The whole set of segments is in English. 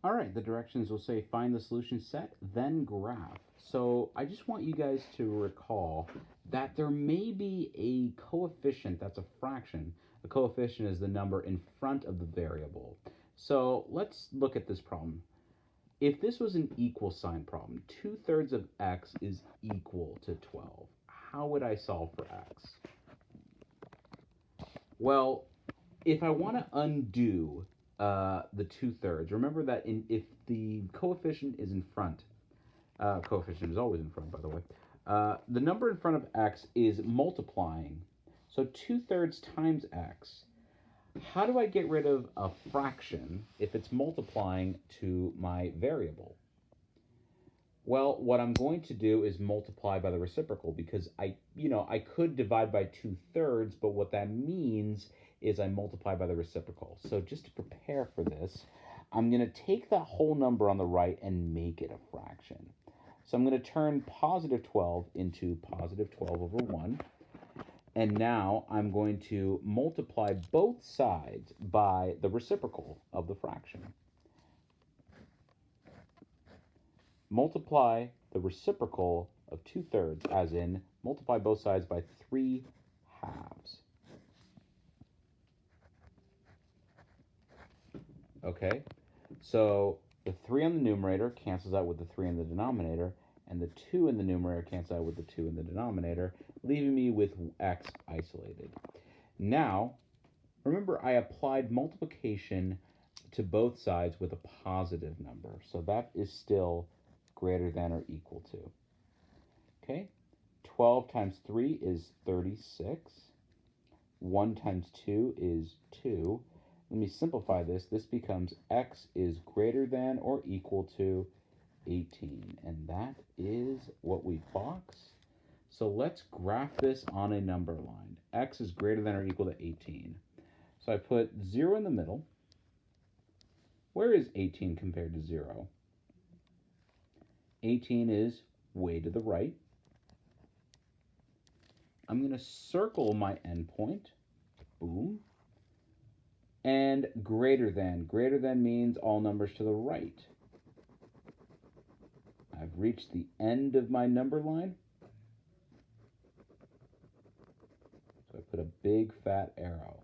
All right, the directions will say find the solution set, then graph. So I just want you guys to recall that there may be a coefficient that's a fraction. A coefficient is the number in front of the variable. So let's look at this problem. If this was an equal sign problem, 2/3 of x is equal to 12. How would I solve for x? Well, if I want to undo the 2/3, remember that if the coefficient is in front, coefficient is always in front, by the way, the number in front of x is multiplying. So 2/3 times x. How do I get rid of a fraction if it's multiplying to my variable? Well, what I'm going to do is multiply by the reciprocal because I could divide by 2/3, but what that means is I multiply by the reciprocal. So just to prepare for this, I'm going to take that whole number on the right and make it a fraction. So I'm going to turn positive 12 into positive 12 over 1. And now I'm going to multiply both sides by the reciprocal of the fraction. Multiply the reciprocal of 2/3, as in multiply both sides by 3 halves. Okay, so the 3 on the numerator cancels out with the 3 in the denominator, and the 2 in the numerator cancels out with the 2 in the denominator, leaving me with x isolated. Now, remember I applied multiplication to both sides with a positive number, so that is still greater than or equal to. Okay, 12 times 3 is 36. 1 times 2 is 2. Let me simplify this. This becomes x is greater than or equal to 18. And that is what we box. So let's graph this on a number line. X is greater than or equal to 18. So I put 0 in the middle. Where is 18 compared to 0? 18 is way to the right. I'm going to circle my endpoint. Boom. And greater than. Greater than means all numbers to the right. I've reached the end of my number line. So I put a big fat arrow.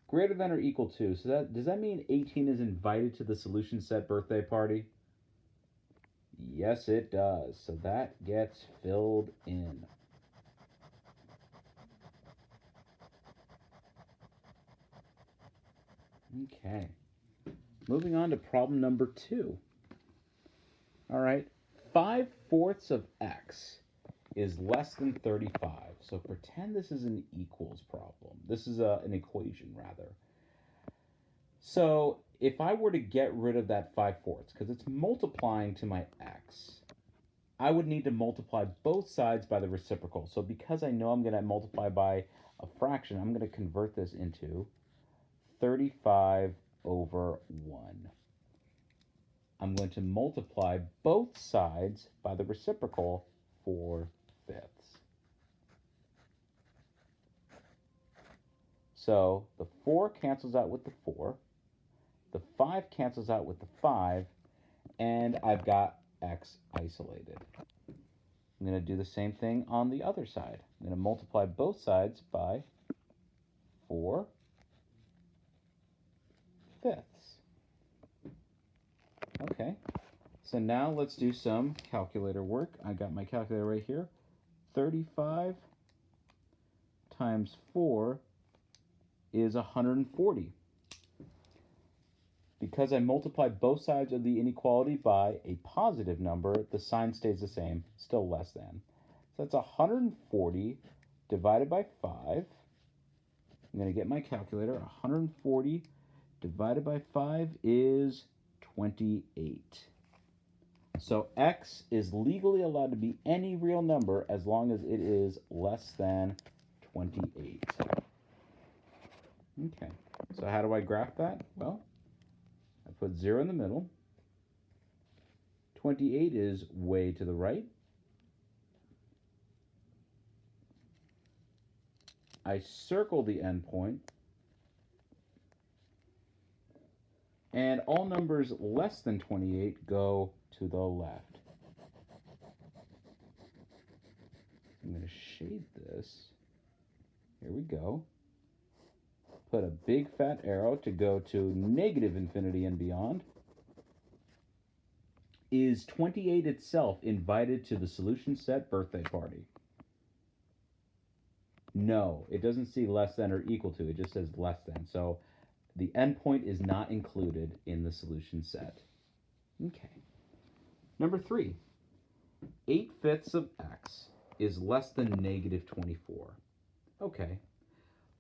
Greater than or equal to. So does that mean 18 is invited to the solution set birthday party? Yes, it does. So that gets filled in. Okay. Moving on to problem number 2. All right. 5/4 of x is less than 35. So pretend this is an equals problem. This is an equation, rather. So if I were to get rid of that 5/4, because it's multiplying to my x, I would need to multiply both sides by the reciprocal. So because I know I'm going to multiply by a fraction, I'm going to convert this into 35 over 1. I'm going to multiply both sides by the reciprocal 4/5. So the 4 cancels out with the 4. The 5 cancels out with the 5. And I've got x isolated. I'm going to do the same thing on the other side. I'm going to multiply both sides by 4/5. Okay, so now let's do some calculator work. I got my calculator right here. 35 times 4 is 140. Because I multiplied both sides of the inequality by a positive number, the sign stays the same, still less than. So that's 140 divided by 5. I'm going to get my calculator. 140 divided by 5 is 28. So x is legally allowed to be any real number as long as it is less than 28. Okay, so how do I graph that? Well, I put 0 in the middle. 28 is way to the right. I circle the endpoint. And all numbers less than 28 go to the left. I'm going to shade this. Here we go. Put a big fat arrow to go to negative infinity and beyond. Is 28 itself invited to the solution set birthday party? No, it doesn't see less than or equal to. It just says less than. So the endpoint is not included in the solution set. Okay. Number 3. 8/5 of x is less than negative 24. Okay.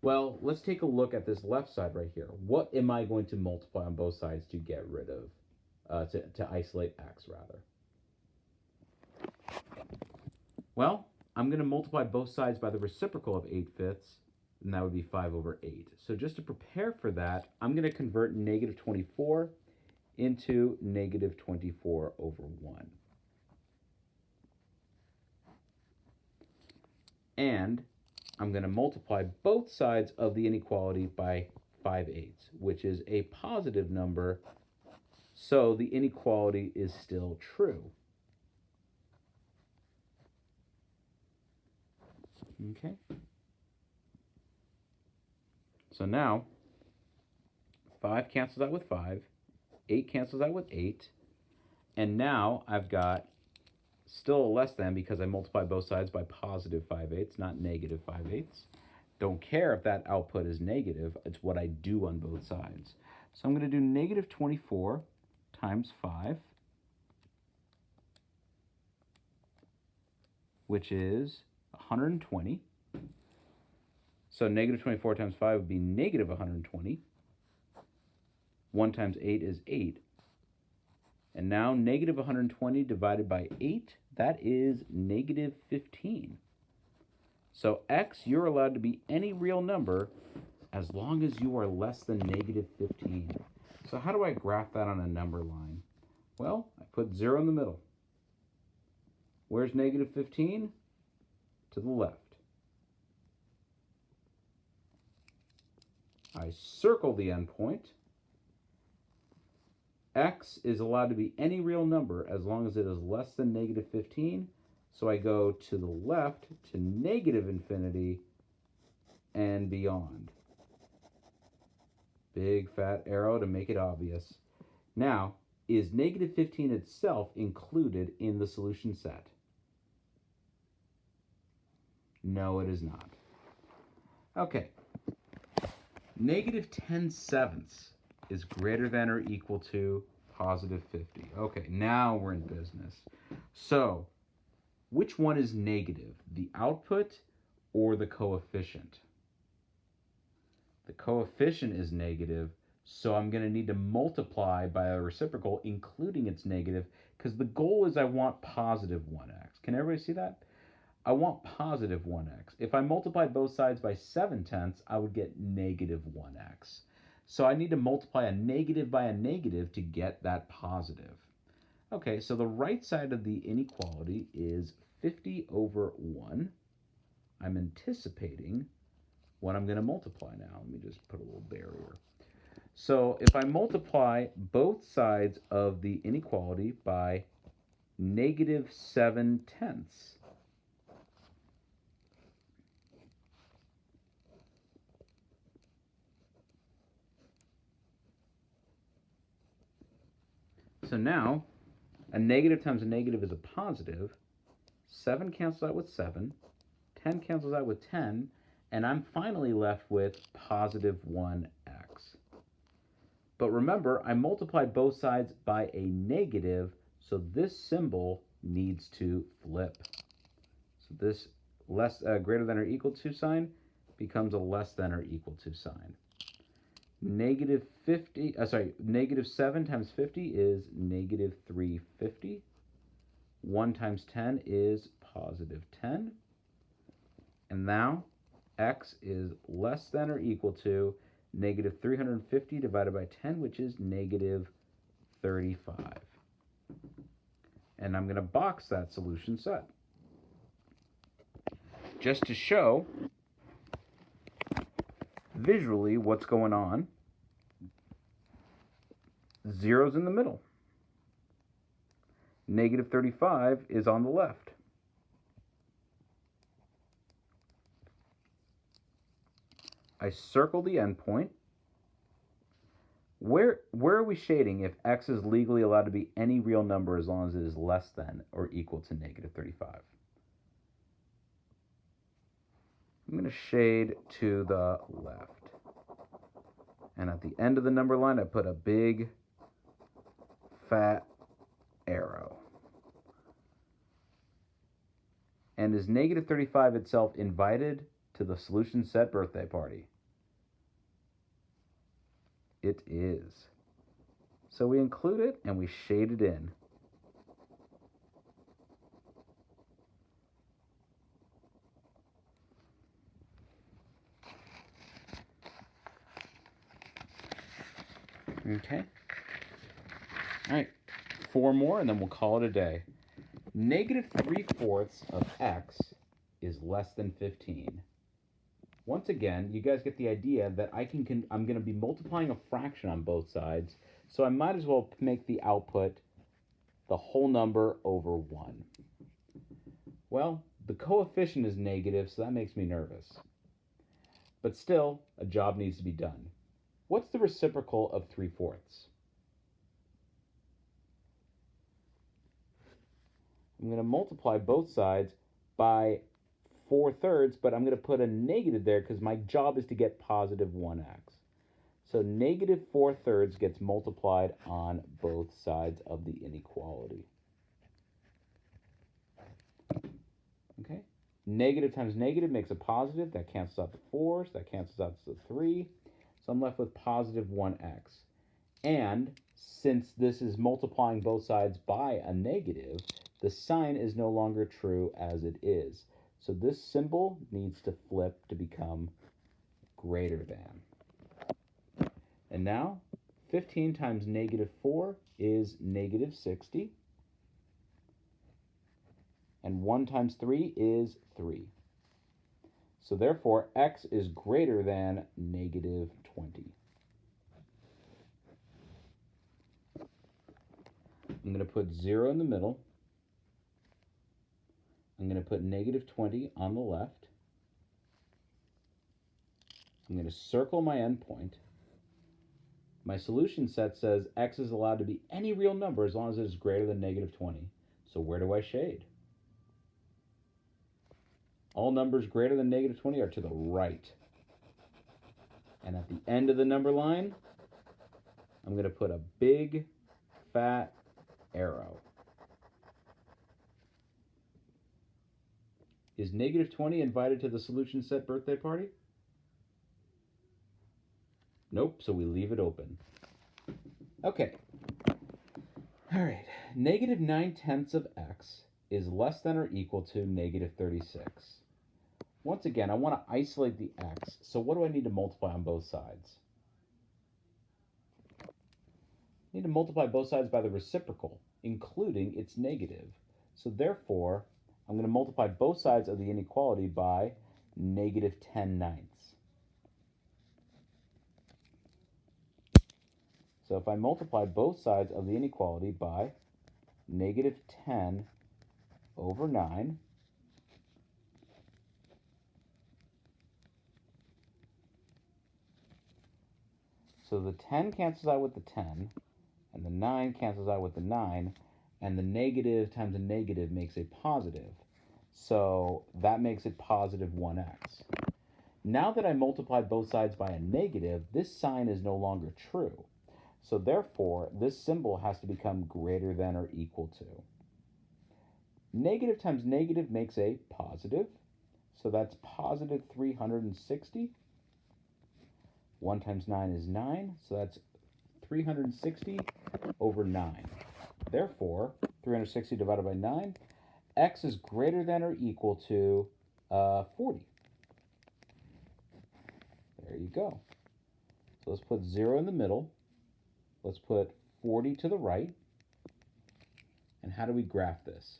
Well, let's take a look at this left side right here. What am I going to multiply on both sides to get rid of, to isolate x, rather? Well, I'm going to multiply both sides by the reciprocal of 8/5, and that would be 5/8. So just to prepare for that, I'm going to convert negative 24 into negative 24/1. And I'm going to multiply both sides of the inequality by 5/8, which is a positive number, so the inequality is still true. Okay. So now, 5 cancels out with 5, 8 cancels out with 8, and now I've got still a less than because I multiply both sides by positive 5/8, not negative 5/8. Don't care if that output is negative, it's what I do on both sides. So I'm going to do negative 24 times 5, which is 120. So negative 24 times 5 would be negative 120. 1 times 8 is 8. And now negative 120 divided by 8, that is negative 15. So x, you're allowed to be any real number as long as you are less than negative 15. So how do I graph that on a number line? Well, I put 0 in the middle. Where's negative 15? To the left. I circle the endpoint. X is allowed to be any real number as long as it is less than negative 15. So I go to the left to negative infinity and beyond. Big fat arrow to make it obvious. Now, is negative 15 itself included in the solution set? No, it is not. Okay. Negative 10/7 is greater than or equal to positive 50. Okay, now we're in business. So, which one is negative, the output or the coefficient? The coefficient is negative, so I'm going to need to multiply by a reciprocal, including its negative, because the goal is I want positive 1x. Can everybody see that? I want positive 1x. If I multiply both sides by 7/10, I would get negative 1x. So I need to multiply a negative by a negative to get that positive. Okay, so the right side of the inequality is 50/1. I'm anticipating what I'm going to multiply now. Let me just put a little barrier. So if I multiply both sides of the inequality by negative 7/10, so now, a negative times a negative is a positive. 7 cancels out with 7. 10 cancels out with 10. And I'm finally left with positive 1x. But remember, I multiplied both sides by a negative, so this symbol needs to flip. So this greater than or equal to sign becomes a less than or equal to sign. Negative 7 times 50 is negative 350. 1 times 10 is positive 10. And now x is less than or equal to negative 350 divided by 10, which is negative 35. And I'm going to box that solution set. Just to show visually what's going on, 0's in the middle. Negative 35 is on the left. I circle the endpoint. Where are we shading if x is legally allowed to be any real number as long as it is less than or equal to negative 35? I'm going to shade to the left. And at the end of the number line, I put a big, fat arrow. And is negative 35 itself invited to the solution set birthday party? It is. So we include it and we shade it in. Okay. All right. 4 more and then we'll call it a day. Negative 3/4 of x is less than 15. Once again, you guys get the idea that I'm going to be multiplying a fraction on both sides, so I might as well make the output the whole number over 1. Well, the coefficient is negative, so that makes me nervous. But still, a job needs to be done. What's the reciprocal of 3/4? I'm going to multiply both sides by 4/3, but I'm going to put a negative there because my job is to get positive 1x. So negative 4/3 gets multiplied on both sides of the inequality. Okay, negative times negative makes a positive. That cancels out the 4, so that cancels out the 3. So I'm left with positive 1x. And since this is multiplying both sides by a negative, the sign is no longer true as it is. So this symbol needs to flip to become greater than. And now, 15 times negative 4 is negative 60. And 1 times 3 is 3. So therefore, x is greater than negative 20. I'm going to put 0 in the middle. I'm going to put negative 20 on the left. I'm going to circle my endpoint. My solution set says x is allowed to be any real number as long as it is greater than negative 20. So where do I shade? All numbers greater than negative 20 are to the right. And at the end of the number line, I'm going to put a big, fat arrow. Is negative 20 invited to the solution set birthday party? Nope, so we leave it open. Okay. All right. Negative 9/10 of x is less than or equal to negative 36. Once again, I want to isolate the x, so what do I need to multiply on both sides? I need to multiply both sides by the reciprocal, including its negative. So therefore, I'm going to multiply both sides of the inequality by negative 10/9. So if I multiply both sides of the inequality by negative 10 over 9, so the 10 cancels out with the 10, and the 9 cancels out with the 9, and the negative times a negative makes a positive. So that makes it positive 1x. Now that I multiplied both sides by a negative, this sign is no longer true. So therefore, this symbol has to become greater than or equal to. Negative times negative makes a positive. So that's positive 360. 1 times 9 is 9. So that's 360 over 9. Therefore, 360 divided by 9, x is greater than or equal to 40. There you go. So let's put 0 in the middle. Let's put 40 to the right. And how do we graph this?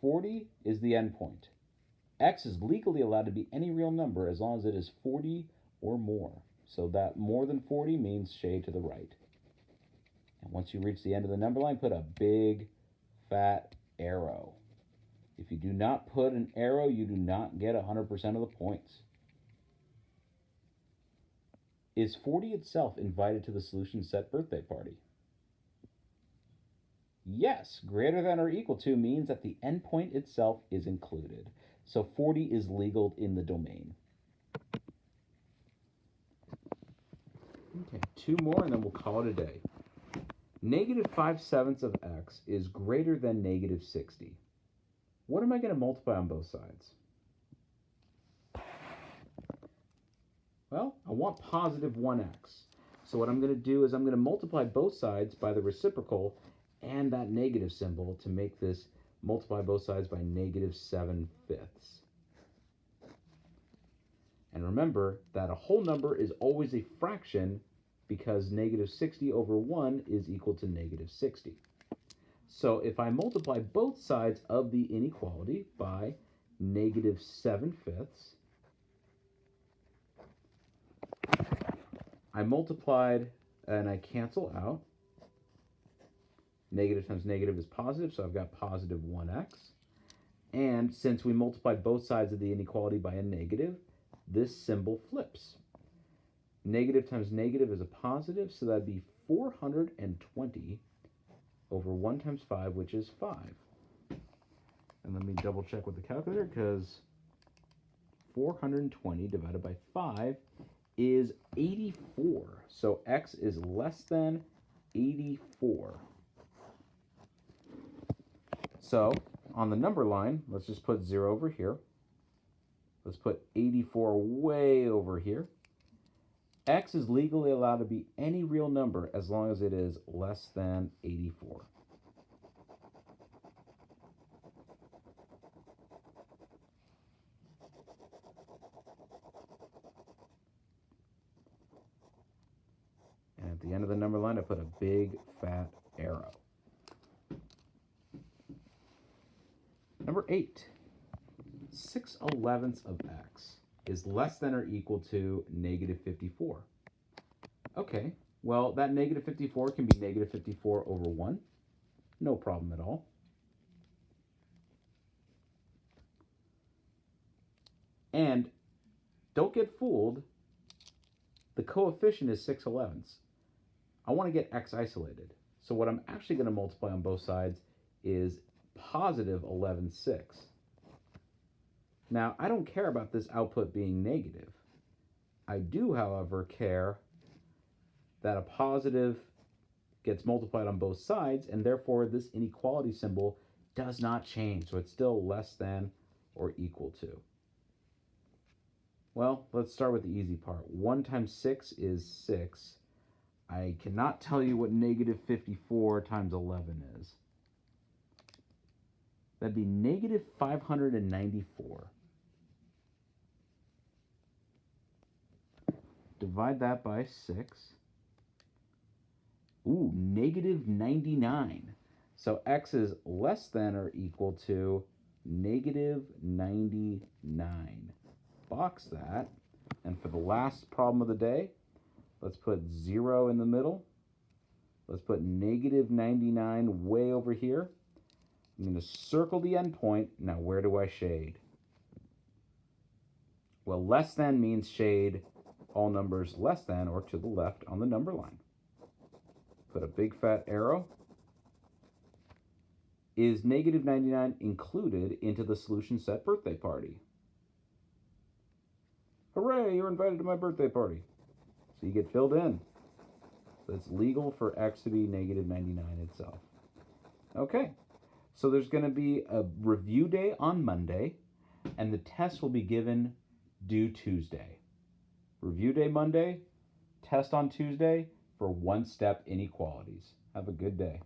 40 is the endpoint. X is legally allowed to be any real number as long as it is 40 or more. So that more than 40 means shade to the right. And once you reach the end of the number line, put a big fat arrow. If you do not put an arrow, you do not get 100% of the points. Is 40 itself invited to the solution set birthday party? Yes, greater than or equal to means that the endpoint itself is included. So 40 is legal in the domain. Okay, two more and then we'll call it a day. Negative 5/7 of x is greater than negative 60. What am I going to multiply on both sides? Well, I want positive 1x. So what I'm going to do is I'm going to multiply both sides by the reciprocal and that negative symbol to make this multiply both sides by negative 7/5. And remember that a whole number is always a fraction because negative 60 over 1 is equal to negative 60. So if I multiply both sides of the inequality by negative 7/5, I multiplied and I cancel out. Negative times negative is positive, so I've got positive 1x. And since we multiplied both sides of the inequality by a negative, this symbol flips. Negative times negative is a positive, so that'd be 420 over 1 times 5, which is 5. And let me double check with the calculator, because 420 divided by 5 is 84. So x is less than 84. So on the number line, let's just put 0 over here. Let's put 84 way over here. X is legally allowed to be any real number as long as it is less than 84. And at the end of the number line, I put a big fat arrow. Number 8, 6/11 of x is less than or equal to negative 54. Okay, well, that negative 54 can be negative 54 over 1. No problem at all. And don't get fooled. The coefficient is 6/11. I want to get x isolated. So what I'm actually going to multiply on both sides is positive 11/6. Now, I don't care about this output being negative. I do, however, care that a positive gets multiplied on both sides, and therefore this inequality symbol does not change. So it's still less than or equal to. Well, let's start with the easy part. 1 times 6 is 6. I cannot tell you what negative 54 times 11 is. That'd be negative 594. Divide that by 6. Ooh, negative 99. So x is less than or equal to negative 99. Box that. And for the last problem of the day, let's put 0 in the middle. Let's put negative 99 way over here. I'm going to circle the endpoint. Now, where do I shade? Well, less than means shade all numbers less than or to the left on the number line. Put a big fat arrow. Is negative 99 included into the solution set birthday party? Hooray, you're invited to my birthday party. So you get filled in. So it's legal for x to be negative 99 itself. Okay, so there's going to be a review day on Monday, and the test will be given due Tuesday. Review day Monday, test on Tuesday for one-step inequalities. Have a good day.